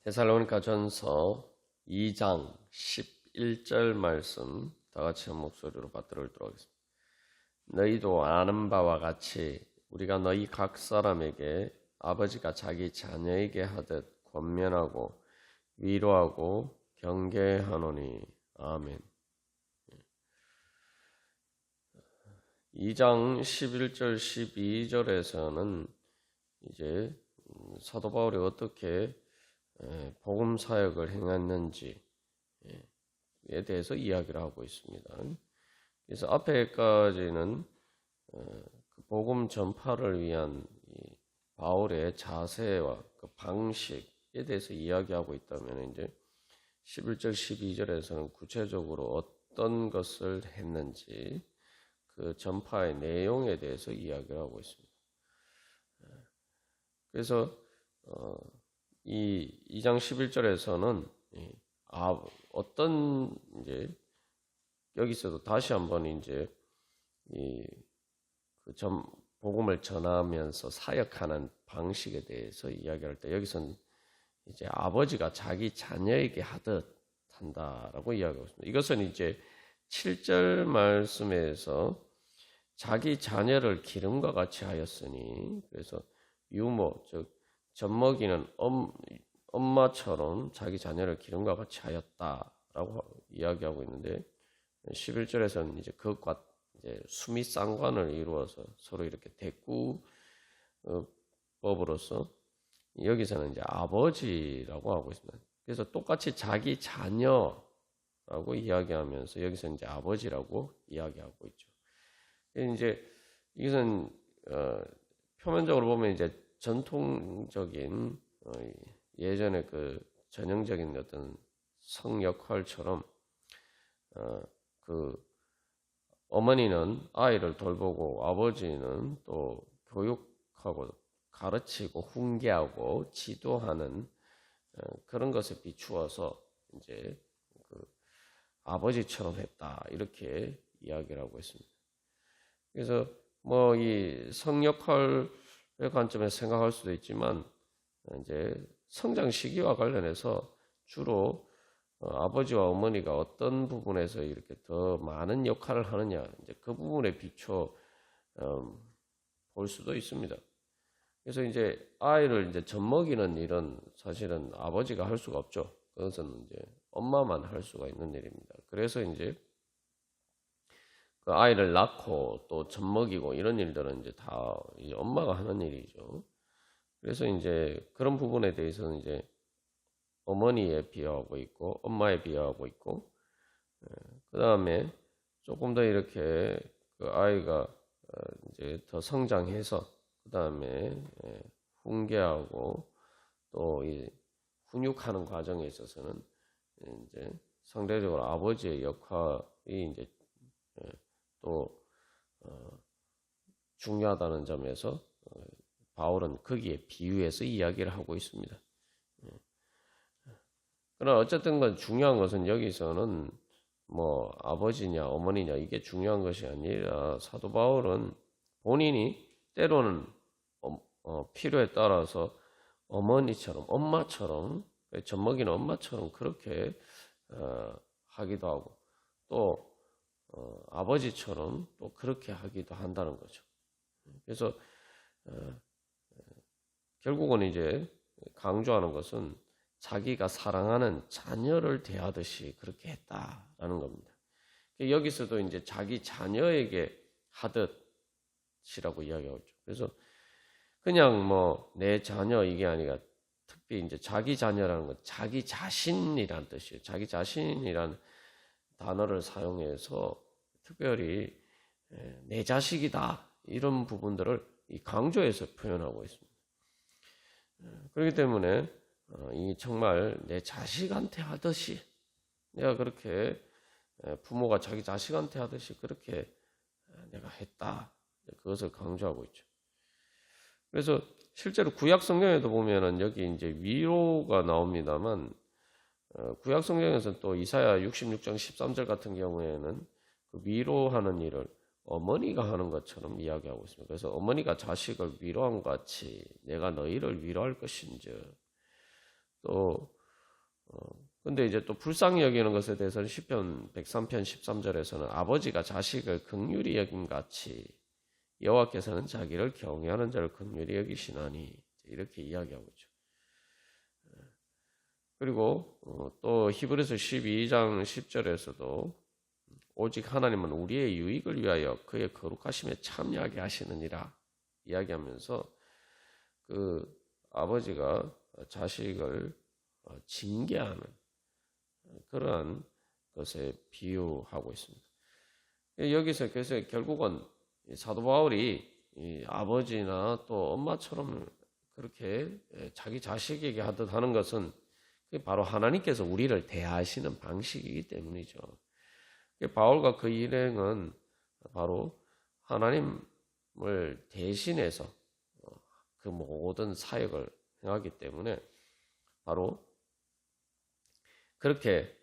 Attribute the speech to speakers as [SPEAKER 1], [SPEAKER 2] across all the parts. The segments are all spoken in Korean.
[SPEAKER 1] 데살로니가 전서 2장 11절 말씀 다 같이 한 목소리로 받들도록 하겠습니다. 너희도 아는 바와 같이 우리가 너희 각 사람에게 아버지가 자기 자녀에게 하듯 권면하고 위로하고 경계하노니. 아멘. 2장 11절 12절에서는 이제 사도 바울이 어떻게 복음 사역을 행했는지에 대해서 이야기를 하고 있습니다. 그래서 앞에까지는 그 복음 전파를 위한 바울의 자세와 그 방식에 대해서 이야기하고 있다면, 이제 11절 12절에서는 구체적으로 어떤 것을 했는지 그 전파의 내용에 대해서 이야기를 하고 있습니다. 그래서 이 2장 11절에서는 어떤 이제 여기서도 다시 한번 이제 복음을 전하면서 사역하는 방식에 대해서 이야기할 때, 여기서는 이제 아버지가 자기 자녀에게 하듯 한다라고 이야기하고 있습니다. 이것은 이제 7절 말씀에서 자기 자녀를 기름과 같이 하였으니, 그래서 유모, 즉 젖먹이는 엄마처럼 자기 자녀를 기름과 같이 하였다라고 이야기하고 있는데, 11절에서는 이제 그것과 이제 수미 쌍관을 이루어서 서로 이렇게 대꾸법으로서 여기서는 이제 아버지라고 하고 있습니다. 그래서 똑같이 자기 자녀라고 이야기하면서 여기서 이제 아버지라고 이야기하고 있죠. 이제 이것은 표면적으로 보면 이제 전통적인 예전에 그 전형적인 어떤 성 역할처럼 그 어머니는 아이를 돌보고 아버지는 또 교육하고 가르치고 훈계하고 지도하는 그런 것에 비추어서 이제 그 아버지처럼 했다, 이렇게 이야기를 하고 있습니다. 그래서 뭐 이 성 역할의 관점에서 생각할 수도 있지만, 이제 성장 시기와 관련해서 주로 아버지와 어머니가 어떤 부분에서 이렇게 더 많은 역할을 하느냐, 이제 그 부분에 비춰 볼 수도 있습니다. 그래서 이제 아이를 이제 젖먹이는 일은 사실은 아버지가 할 수가 없죠. 그것은 이제 엄마만 할 수가 있는 일입니다. 그래서 이제 그 아이를 낳고 또 젖먹이고 이런 일들은 이제 다 이제 엄마가 하는 일이죠. 그래서 이제 그런 부분에 대해서는 이제 어머니에 비하하고 있고 엄마에 비하하고 있고, 그 다음에 조금 더 이렇게 그 아이가 이제 더 성장해서 그 다음에 훈계하고 또 이 훈육하는 과정에 있어서는 이제 상대적으로 아버지의 역할이 이제 또 중요하다는 점에서 바울은 거기에 비유해서 이야기를 하고 있습니다. 그러나 어쨌든 건 중요한 것은 여기서는 뭐 아버지냐 어머니냐 이게 중요한 것이 아니라, 사도 바울은 본인이 때로는 필요에 따라서 어머니처럼, 엄마처럼, 젖먹이는 엄마처럼 그렇게 하기도 하고, 또 아버지처럼 또 그렇게 하기도 한다는 거죠. 그래서 결국은 이제 강조하는 것은 자기가 사랑하는 자녀를 대하듯이 그렇게 했다라는 겁니다. 여기서도 이제 자기 자녀에게 하듯이라고 이야기하고 있죠. 그래서 그냥 뭐 내 자녀 이게 아니라, 특히 이제 자기 자녀라는 건 자기 자신이란 뜻이에요. 자기 자신이란 단어를 사용해서 특별히 내 자식이다 이런 부분들을 강조해서 표현하고 있습니다. 그렇기 때문에 이 정말 내 자식한테 하듯이, 내가 그렇게 부모가 자기 자식한테 하듯이 그렇게 내가 했다, 그것을 강조하고 있죠. 그래서 실제로 구약 성경에도 보면은 여기 이제 위로가 나옵니다만, 구약 성경에서는 또 이사야 66장 13절 같은 경우에는 그 위로하는 일을 어머니가 하는 것처럼 이야기하고 있습니다. 그래서 어머니가 자식을 위로한 것 같이 내가 너희를 위로할 것인즉, 또 근데 이제 또 불쌍히 여기는 것에 대해서는 시편 103편 13절에서는 아버지가 자식을 긍휼히 여김 같이 여호와께서는 자기를 경외하는 자를 긍휼히 여기시나니 이렇게 이야기하고 있죠. 그리고 또 히브리서 12장 10절에서도 오직 하나님은 우리의 유익을 위하여 그의 거룩하심에 참여하게 하시느니라 이야기하면서 그 아버지가 자식을 징계하는 그러한 것에 비유하고 있습니다. 여기서 그래서 결국은 사도 바울이 이 아버지나 또 엄마처럼 그렇게 자기 자식에게 하듯 하는 것은 바로 하나님께서 우리를 대하시는 방식이기 때문이죠. 바울과 그 일행은 바로 하나님을 대신해서 그 모든 사역을 행하기 때문에 바로 그렇게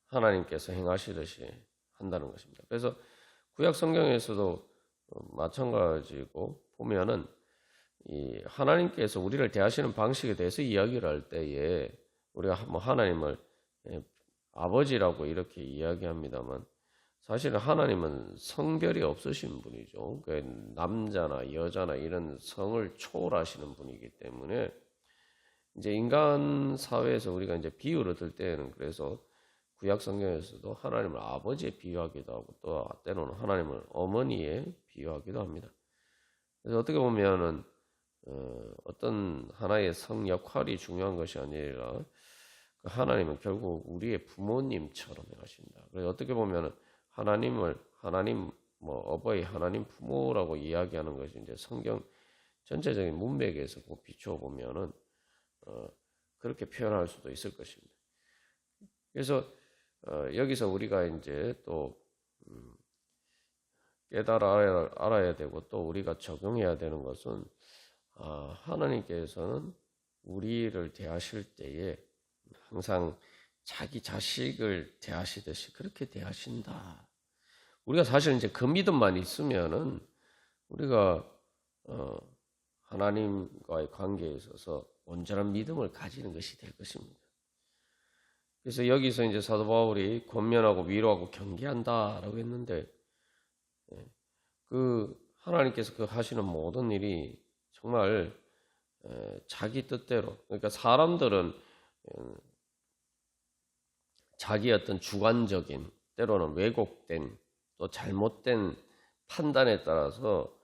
[SPEAKER 1] 하나님께서 행하시듯이 한다는 것입니다. 그래서 구약 성경에서도 마찬가지고 보면은 이 하나님께서 우리를 대하시는 방식에 대해서 이야기를 할 때에 우리가 뭐 하나님을 아버지라고 이렇게 이야기합니다만 사실은 하나님은 성별이 없으신 분이죠. 남자나 여자나 이런 성을 초월하시는 분이기 때문에 이제 인간 사회에서 우리가 이제 비유를 들 때에는 그래서 구약 성경에서도 하나님을 아버지에 비유하기도 하고 또 때로는 하나님을 어머니에 비유하기도 합니다. 그래서 어떻게 보면은 어떤 하나의 성 역할이 중요한 것이 아니라 하나님은 결국 우리의 부모님처럼 하신다. 그래서 어떻게 보면은 하나님 어버이 하나님 부모라고 이야기하는 것이 이제 성경 전체적인 문맥에서 비추어 보면은 그렇게 표현할 수도 있을 것입니다. 그래서 여기서 우리가 이제 또 깨달아 알아야 되고 또 우리가 적용해야 되는 것은 하나님께서는 우리를 대하실 때에 항상 자기 자식을 대하시듯이 그렇게 대하신다. 우리가 사실 이제 그 믿음만 있으면은 우리가 하나님과의 관계에 있어서 온전한 믿음을 가지는 것이 될 것입니다. 그래서 여기서 이제 사도 바울이 권면하고 위로하고 경계한다라고 했는데 그 하나님께서 그 하시는 모든 일이 정말 자기 뜻대로 그러니까 사람들은 자기 어떤 주관적인 때로는 왜곡된 또 잘못된 판단에 따라서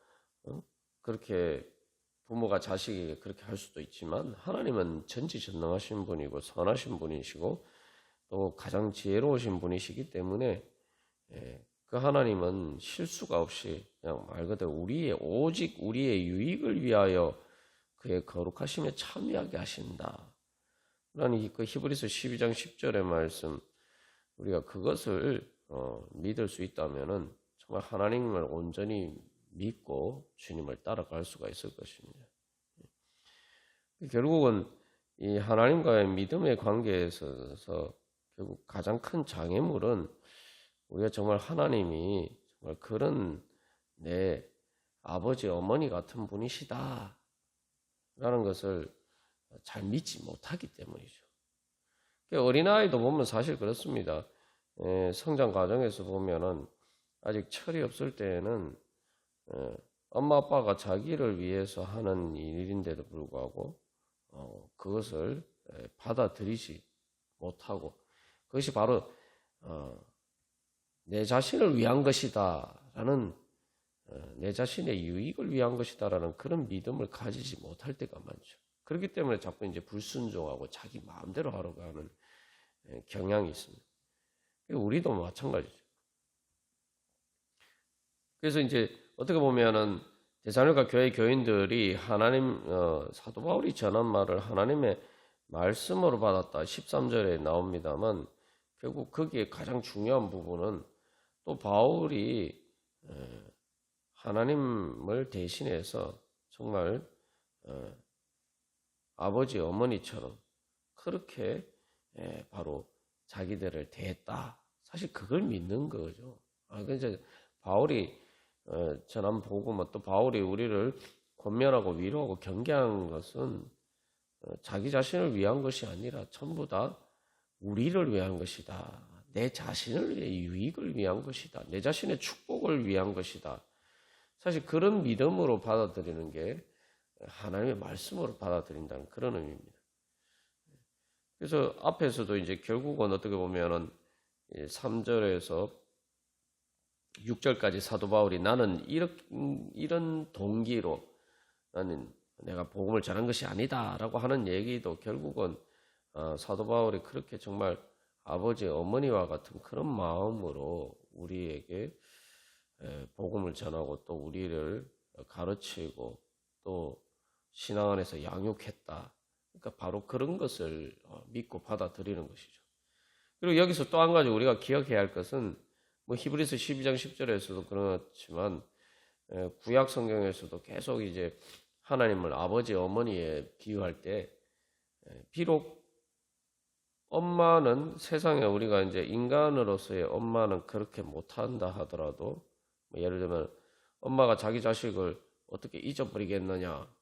[SPEAKER 1] 그렇게 부모가 자식에게 그렇게 할 수도 있지만 하나님은 전지전능하신 분이고 선하신 분이시고 또 가장 지혜로우신 분이시기 때문에 그 하나님은 실수가 없이 그냥 말 그대로 오직 우리의 유익을 위하여 그의 거룩하심에 참여하게 하신다. 그러니 그 히브리서 12장 10절의 말씀 우리가 그것을 믿을 수 있다면은 정말 하나님을 온전히 믿고 주님을 따라갈 수가 있을 것입니다. 결국은 이 하나님과의 믿음의 관계에 있어서 결국 가장 큰 장애물은 우리가 정말 하나님이 정말 그런 내 아버지 어머니 같은 분이시다 라는 것을 잘 믿지 못하기 때문이죠. 어린아이도 보면 사실 그렇습니다. 성장 과정에서 보면은 아직 철이 없을 때에는 엄마 아빠가 자기를 위해서 하는 일인데도 불구하고 그것을 받아들이지 못하고 그것이 바로 내 자신을 위한 것이다라는 내 자신의 유익을 위한 것이다라는 그런 믿음을 가지지 못할 때가 많죠. 그렇기 때문에 자꾸 이제 불순종하고 자기 마음대로 하려고 하는 경향이 있습니다. 우리도 마찬가지죠. 그래서 이제 어떻게 보면은 데살로니가 교회 교인들이 하나님 사도 바울이 전한 말을 하나님의 말씀으로 받았다 13절에 나옵니다만 결국 거기에 가장 중요한 부분은 또 바울이 하나님을 대신해서 정말 아버지 어머니처럼 그렇게 바로 자기들을 대했다. 사실 그걸 믿는 거죠. 그래서 바울이 전한 복음 또 바울이 우리를 권면하고 위로하고 경계한 것은 자기 자신을 위한 것이 아니라 전부 다 우리를 위한 것이다. 내 자신을 위해 유익을 위한 것이다. 내 자신의 축복을 위한 것이다. 사실 그런 믿음으로 받아들이는 게 하나님의 말씀으로 받아들인다는 그런 의미입니다. 그래서 앞에서도 이제 결국은 어떻게 보면은 3절에서 6절까지 사도 바울이 나는 이런 동기로 나는 내가 복음을 전한 것이 아니다라고 하는 얘기도 결국은 사도 바울이 그렇게 정말 아버지, 어머니와 같은 그런 마음으로 우리에게 복음을 전하고 또 우리를 가르치고 또 신앙 안에서 양육했다. 그러니까 바로 그런 것을 믿고 받아들이는 것이죠. 그리고 여기서 또 한 가지 우리가 기억해야 할 것은 뭐 히브리서 12장 10절에서도 그렇지만 구약 성경에서도 계속 이제 하나님을 아버지, 어머니에 비유할 때 비록 엄마는 세상에 우리가 이제 인간으로서의 엄마는 그렇게 못한다 하더라도 뭐 예를 들면 엄마가 자기 자식을 어떻게 잊어버리겠느냐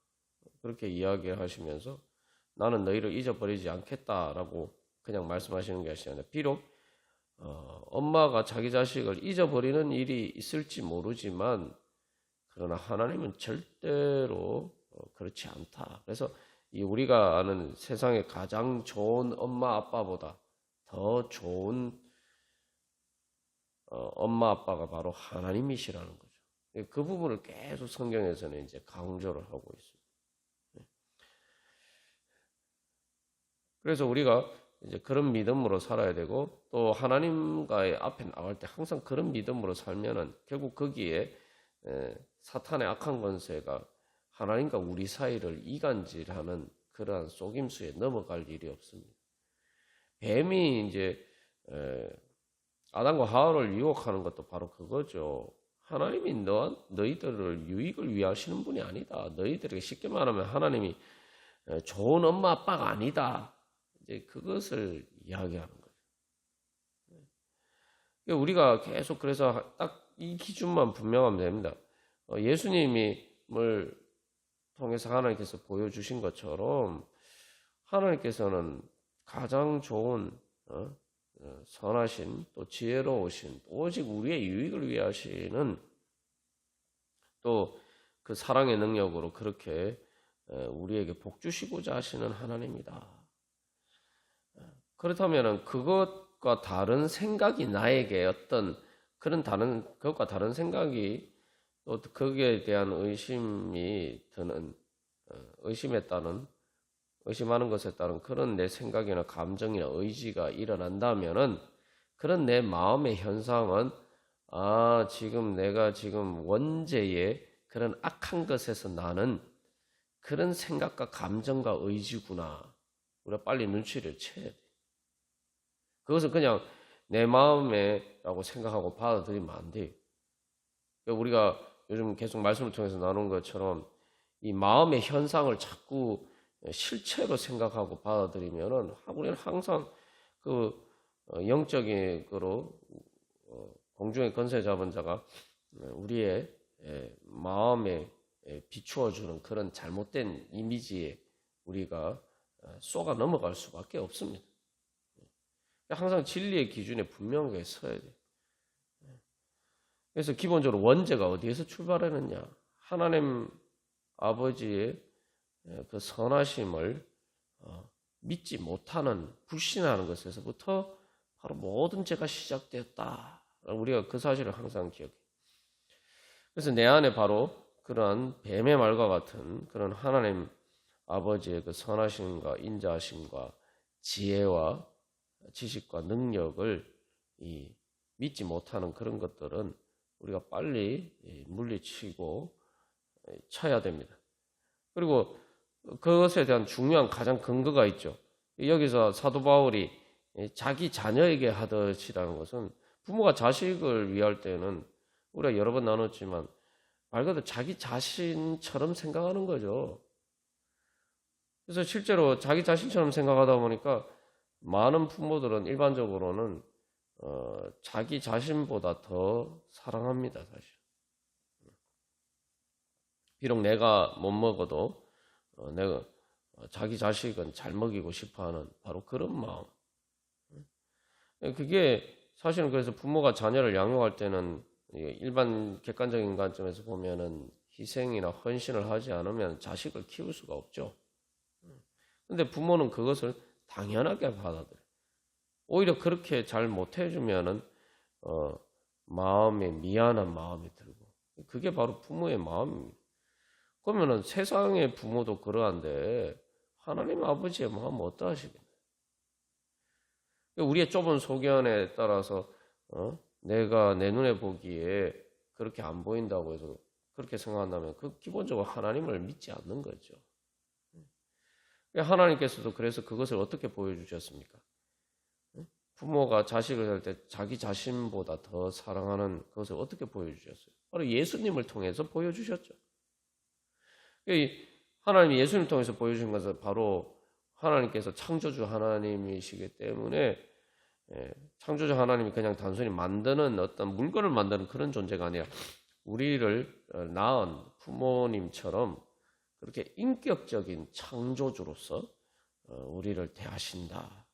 [SPEAKER 1] 그렇게 이야기하시면서 나는 너희를 잊어버리지 않겠다라고 그냥 말씀하시는 것이 아니라 비록 엄마가 자기 자식을 잊어버리는 일이 있을지 모르지만 그러나 하나님은 절대로 그렇지 않다. 그래서 우리가 아는 세상에 가장 좋은 엄마 아빠보다 더 좋은 엄마 아빠가 바로 하나님이시라는 거죠. 그 부분을 계속 성경에서는 이제 강조를 하고 있습니다. 그래서 우리가 이제 그런 믿음으로 살아야 되고 또 하나님과의 앞에 나갈 때 항상 그런 믿음으로 살면은 결국 거기에 사탄의 악한 권세가 하나님과 우리 사이를 이간질하는 그러한 속임수에 넘어갈 일이 없습니다. 뱀이 이제 아담과 하와를 유혹하는 것도 바로 그거죠. 하나님이 너희들을 유익을 위하시는 분이 아니다. 너희들에게 쉽게 말하면 하나님이 좋은 엄마 아빠가 아니다. 이제 그것을 이야기하는 거죠. 우리가 계속 그래서 딱 이 기준만 분명하면 됩니다. 예수님을 통해서 하나님께서 보여주신 것처럼 하나님께서는 가장 좋은 선하신 또 지혜로우신 오직 우리의 유익을 위해 하시는 또 그 사랑의 능력으로 그렇게 우리에게 복 주시고자 하시는 하나님이다. 그렇다면 그것과 다른 생각이 나에게 어떤 그런 그것과 다른 생각이 또 거기에 대한 의심이 드는 의심하는 것에 따른 그런 내 생각이나 감정이나 의지가 일어난다면은 그런 내 마음의 현상은 지금 내가 지금 원죄의 그런 악한 것에서 나는 그런 생각과 감정과 의지구나. 우리가 빨리 눈치를 채야 돼. 그것은 그냥 내 마음에라고 생각하고 받아들이면 안 돼요. 우리가 요즘 계속 말씀을 통해서 나눈 것처럼 이 마음의 현상을 자꾸 실체로 생각하고 받아들이면은 우리는 항상 그 영적인 거로 공중의 권세 잡은 자가 우리의 마음에 비추어 주는 그런 잘못된 이미지에 우리가 쏘가 넘어갈 수밖에 없습니다. 항상 진리의 기준에 분명하게 서야 돼요. 그래서 기본적으로 원죄가 어디에서 출발하느냐? 하나님 아버지의 그 선하심을 믿지 못하는 불신하는 것에서부터 바로 모든 죄가 시작되었다. 우리가 그 사실을 항상 기억해요. 그래서 내 안에 바로 그러한 뱀의 말과 같은 그런 하나님 아버지의 그 선하심과 인자하심과 지혜와 지식과 능력을 믿지 못하는 그런 것들은 우리가 빨리 물리치고 쳐야 됩니다. 그리고 그것에 대한 중요한 가장 근거가 있죠. 여기서 사도 바울이 자기 자녀에게 하듯이라는 것은 부모가 자식을 위할 때는 우리가 여러 번 나눴지만 말 그대로 자기 자신처럼 생각하는 거죠. 그래서 실제로 자기 자신처럼 생각하다 보니까 많은 부모들은 일반적으로는 자기 자신보다 더 사랑합니다, 사실. 비록 내가 못 먹어도 자기 자식은 잘 먹이고 싶어하는 바로 그런 마음. 그게 사실은 그래서 부모가 자녀를 양육할 때는 일반 객관적인 관점에서 보면은 희생이나 헌신을 하지 않으면 자식을 키울 수가 없죠. 근데 부모는 그것을 당연하게 받아들여요. 오히려 그렇게 잘 못해주면은 마음에 미안한 마음이 들고 그게 바로 부모의 마음입니다. 그러면은 세상의 부모도 그러한데 하나님 아버지의 마음은 어떠하시겠나요? 우리의 좁은 소견에 따라서 내가 내 눈에 보기에 그렇게 안 보인다고 해서 그렇게 생각한다면 그 기본적으로 하나님을 믿지 않는 거죠. 하나님께서도 그래서 그것을 어떻게 보여주셨습니까? 부모가 자식을 할 때 자기 자신보다 더 사랑하는 그것을 어떻게 보여주셨어요? 바로 예수님을 통해서 보여주셨죠. 하나님이 예수님을 통해서 보여준 것은 바로 하나님께서 창조주 하나님이시기 때문에 창조주 하나님이 그냥 단순히 만드는 어떤 물건을 만드는 그런 존재가 아니라 우리를 낳은 부모님처럼 그렇게 인격적인 창조주로서 우리를 대하신다.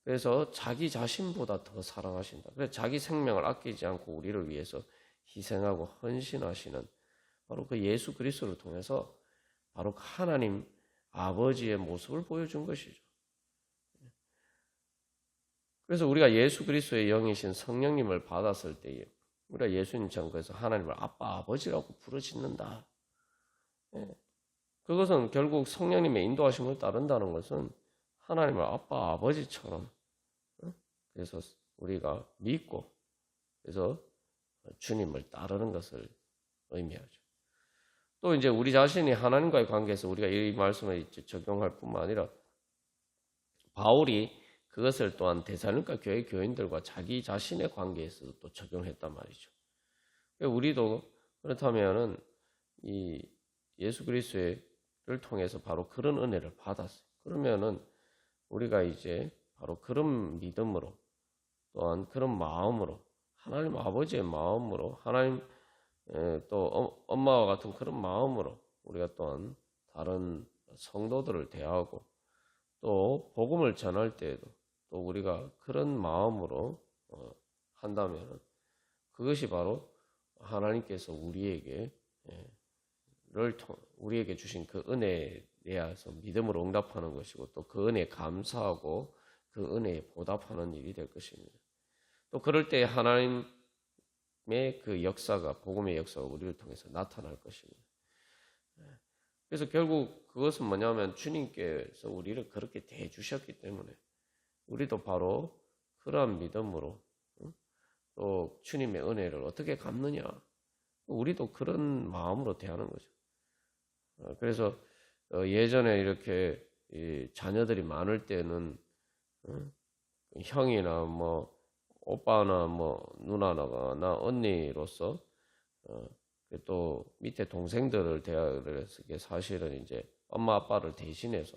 [SPEAKER 1] 그래서 자기 자신보다 더 사랑하신다. 그래서 자기 생명을 아끼지 않고 우리를 위해서 희생하고 헌신하시는 바로 그 예수 그리스도를 통해서 바로 하나님 아버지의 모습을 보여준 것이죠. 그래서 우리가 예수 그리스도의 영이신 성령님을 받았을 때에 우리가 예수님처럼 그래서 하나님을 아빠 아버지라고 부르짖는다. 그것은 결국 성령님의 인도하심을 따른다는 것은 하나님을 아빠 아버지처럼 그래서 우리가 믿고 그래서 주님을 따르는 것을 의미하죠. 또 이제 우리 자신이 하나님과의 관계에서 우리가 이 말씀을 적용할 뿐만 아니라 바울이 그것을 또한 데살로니가 교회 교인들과 자기 자신의 관계에서도 또 적용했단 말이죠. 우리도 그렇다면은 이 예수 그리스도를 통해서 바로 그런 은혜를 받았어요. 그러면은 우리가 이제 바로 그런 믿음으로 또한 그런 마음으로 하나님 아버지의 마음으로 하나님 또 엄마와 같은 그런 마음으로 우리가 또한 다른 성도들을 대하고 또 복음을 전할 때에도 또 우리가 그런 마음으로 한다면 그것이 바로 하나님께서 우리에게 주신 그 은혜에 대해서 믿음으로 응답하는 것이고 또 그 은혜에 감사하고 그 은혜에 보답하는 일이 될 것입니다. 또 그럴 때 하나님의 그 역사가 복음의 역사가 우리를 통해서 나타날 것입니다. 그래서 결국 그것은 뭐냐면 주님께서 우리를 그렇게 대해주셨기 때문에 우리도 바로 그러한 믿음으로 또 주님의 은혜를 어떻게 갚느냐 우리도 그런 마음으로 대하는 거죠. 그래서 예전에 이렇게 자녀들이 많을 때는 형이나 뭐 오빠나 뭐 누나나 언니로서 또 밑에 동생들을 대하면서 사실은 이제 엄마 아빠를 대신해서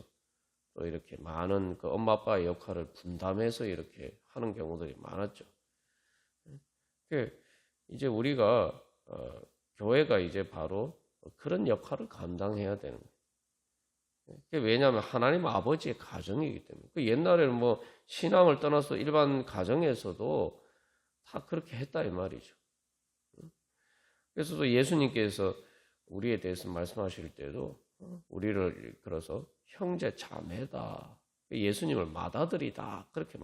[SPEAKER 1] 또 이렇게 많은 그 엄마 아빠의 역할을 분담해서 이렇게 하는 경우들이 많았죠. 이제 우리가 교회가 이제 바로 그런 역할을 감당해야 되는 거예요. 왜냐하면 하나님 아버지의 가정이기 때문에. 옛날에는 뭐 신앙을 떠나서 일반 가정에서도 다 그렇게 했다 이 말이죠. 그래서 또 예수님께서 우리에 대해서 말씀하실 때도 우리를 그래서 형제 자매다. 예수님을 맏아들이다. 그렇게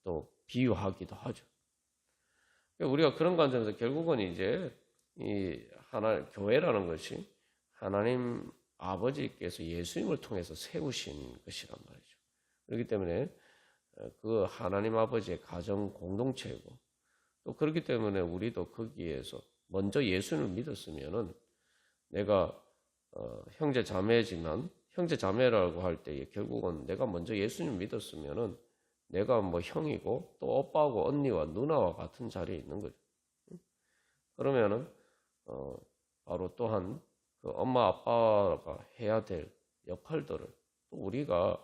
[SPEAKER 1] 또 비유하기도 하죠. 우리가 그런 관점에서 결국은 이제 교회라는 것이 하나님 아버지께서 예수님을 통해서 세우신 것이란 말이죠. 그렇기 때문에 그 하나님 아버지의 가정 공동체고 또 그렇기 때문에 우리도 거기에서 먼저 예수님을 믿었으면은 내가 형제 자매지만 형제 자매라고 할 때 결국은 내가 먼저 예수님을 믿었으면은 내가 뭐 형이고 또 오빠하고 언니와 누나와 같은 자리에 있는 거죠. 그러면은 바로 또한 그 엄마 아빠가 해야 될 역할들을 또 우리가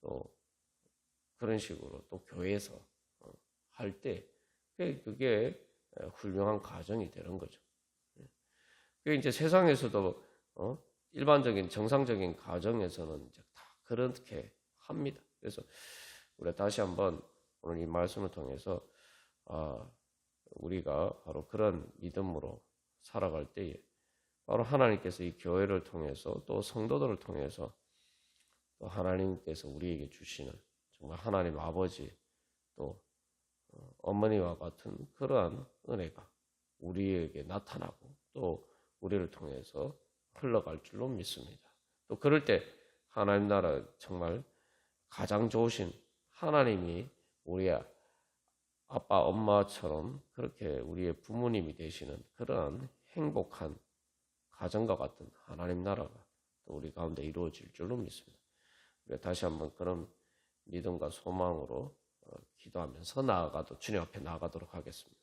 [SPEAKER 1] 또 그런 식으로 또 교회에서 할 때 그게 훌륭한 가정이 되는 거죠. 그 이제 세상에서도 일반적인 정상적인 가정에서는 이제 다 그렇게 합니다. 그래서 우리 다시 한번 오늘 이 말씀을 통해서 우리가 바로 그런 믿음으로 살아갈 때에 바로 하나님께서 이 교회를 통해서 또 성도들을 통해서 또 하나님께서 우리에게 주시는 정말 하나님 아버지 또 어머니와 같은 그러한 은혜가 우리에게 나타나고 또 우리를 통해서 흘러갈 줄로 믿습니다. 또 그럴 때 하나님 나라 정말 가장 좋으신 하나님이 우리의 아빠, 엄마처럼 그렇게 우리의 부모님이 되시는 그러한 행복한 가정과 같은 하나님 나라가 또 우리 가운데 이루어질 줄로 믿습니다. 우리가 다시 한번 그런 믿음과 소망으로 기도하면서 주님 앞에 나아가도록 하겠습니다.